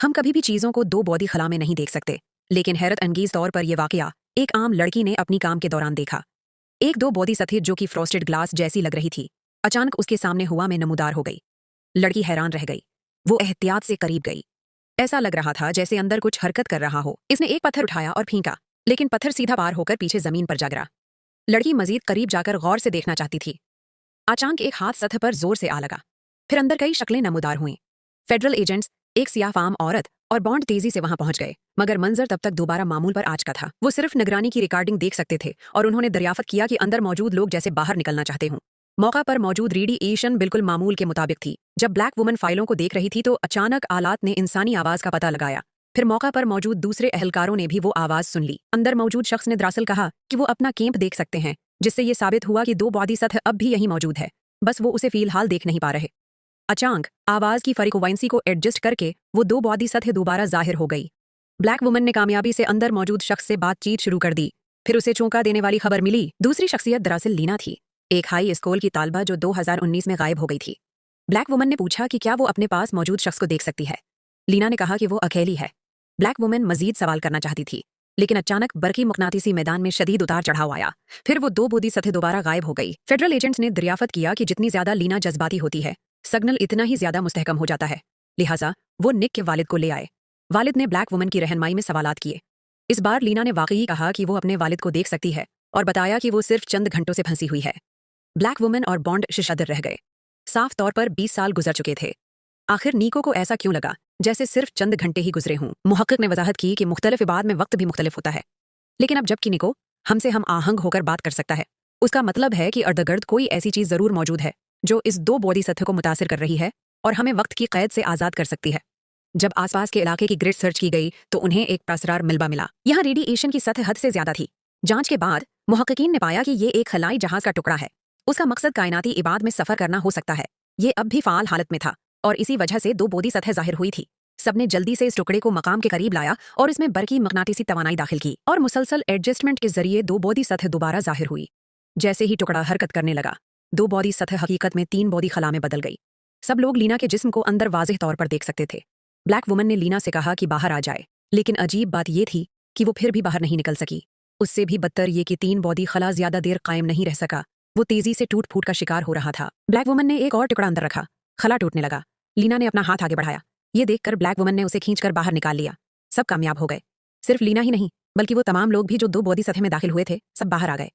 हम कभी भी चीजों को दो बौदी खला में नहीं देख सकते, लेकिन हैरत अंगेज तौर पर यह वाकया एक आम लड़की ने अपनी काम के दौरान देखा। एक दो बौदी सफेद जो कि फ्रॉस्टेड ग्लास जैसी लग रही थी, अचानक उसके सामने हुआ में नमूदार हो गई। लड़की हैरान रह गई। वो एहतियात से करीब गई। ऐसा लग रहा था जैसे अंदर कुछ हरकत कर रहा हो। इसने एक पत्थर उठाया और फेंका, लेकिन पत्थर सीधा पार होकर पीछे जमीन पर जा गिरा। लड़की मजीद करीब जाकर गौर से देखना चाहती थी। अचानक एक हाथ सतह पर जोर से आ लगा। फिर अंदर कई शक्लें नमूदार हुईं। फेडरल एजेंट्स, एक सियाफाम औरत और बॉन्ड तेजी से वहां पहुंच गए, मगर मंजर तब तक दोबारा मामूल पर आ चुका था। वो सिर्फ निगरानी की रिकॉर्डिंग देख सकते थे और उन्होंने दरियाफ्त किया कि अंदर मौजूद लोग जैसे बाहर निकलना चाहते हों। मौका पर मौजूद रेडिएशन बिल्कुल मामूल के मुताबिक थी। जब ब्लैक वुमन फाइलों को देख रही थी तो अचानक आलात ने इंसानी आवाज का पता लगाया। फिर मौका पर मौजूद दूसरे अहलकारों ने भी वो आवाज सुन ली। अंदर मौजूद शख्स ने दरअसल कहा कि वो अपना कैंप देख सकते हैं, जिससे ये साबित हुआ कि दो बॉडी सतह अब भी यहीं मौजूद है, बस वो उसे फिलहाल देख नहीं पा रहे। अचानक आवाज की फ्रीक्वेंसी को एडजस्ट करके वो दो बॉडी सतह दोबारा जाहिर हो गई। ब्लैक वुमन ने कामयाबी से अंदर मौजूद शख्स से बातचीत शुरू कर दी। फिर उसे चौंका देने वाली खबर मिली। दूसरी शख्सियत दरअसल लीना थी, एक हाई स्कूल की तालबा जो 2019 में गायब हो गई थी। ब्लैक वुमन ने पूछा कि क्या वो अपने पास मौजूद शख्स को देख सकती है। लीना ने कहा कि वो अकेली है। ब्लैक वुमन मजीद सवाल करना चाहती थी, लेकिन अचानक बरकी मकनातीसी मैदान में शदीद उतार चढ़ाव आया। फिर वो दो बूदी सतह दोबारा गायब हो गई। फेडरल एजेंट्स ने दरियाफत किया कि जितनी ज्यादा लीना जज्बाती होती है, सिग्नल इतना ही ज्यादा मुस्तहकम हो जाता है। लिहाजा वो निक के वालिद को ले आए। वालिद ने ब्लैक वुमन की रहनुमाई में सवालात किए। इस बार लीना ने वाकई कहा कि वो अपने वालिद को देख सकती है और बताया कि वो सिर्फ चंद घंटों से फंसी हुई है। ब्लैक वुमन और बॉन्ड शशदर रह गए। साफ तौर पर 20 साल गुजर चुके थे। आखिर नीको को ऐसा क्यों लगा जैसे सिर्फ चंद घंटे ही गुजरे हों। मुहक्किक ने वजाहत की कि मुख्तलिफ इबाद में वक्त भी मुख्तलिफ होता है, लेकिन अब जबकि निको हमसे हम आहंग होकर बात कर सकता है, उसका मतलब है कि अर्दगर्द कोई ऐसी चीज जरूर मौजूद है जो इस दो बॉडी सतह को मुतासिर कर रही है और हमें वक्त की कैद से आजाद कर सकती है। जब आसपास के इलाके की ग्रिड सर्च की गई तो उन्हें एक असरार मिलबा मिला। यहाँ रेडिएशन की सतह हद से ज्यादा थी। जांच के बाद मुहक्किकीन ने पाया कि ये एक खलाई जहाज का टुकड़ा है। उसका मकसद कायनाती इबाद में सफर करना हो सकता है। ये अब भी फाल हालत में था और इसी वजह से दो बॉडी सतह जाहिर हुई थी। सबने जल्दी से इस टुकड़े को मकाम के करीब लाया और इसमें बरकी मकनातीसी तवानाई दाखिल की और मुसलसल एडजस्टमेंट के जरिए दो बॉडी सतह दोबारा जाहिर हुई। जैसे ही टुकड़ा हरकत करने लगा, दो बॉडी सतह हकीकत में तीन बॉडी खला में बदल गई। सब लोग लीना के जिस्म को अंदर वाज़ेह तौर पर देख सकते थे। ब्लैक वुमन ने लीना से कहा कि बाहर आ जाए, लेकिन अजीब बात यह थी कि वो फिर भी बाहर नहीं निकल सकी। उससे भी बदतर ये कि तीन बॉडी खला ज्यादा देर कायम नहीं रह सका। वो तेजी से टूट फूट का शिकार हो रहा था। ब्लैक वुमन ने एक और टुकड़ा अंदर रखा। खला टूटने लगा। लीना ने अपना हाथ आगे बढ़ाया। ये देखकर ब्लैक वुमन ने उसे खींचकर बाहर निकाल लिया। सब कामयाब हो गए। सिर्फ लीना ही नहीं, बल्कि वो तमाम लोग भी जो दो बॉडी सतह में दाखिल हुए थे, सब बाहर आ गए।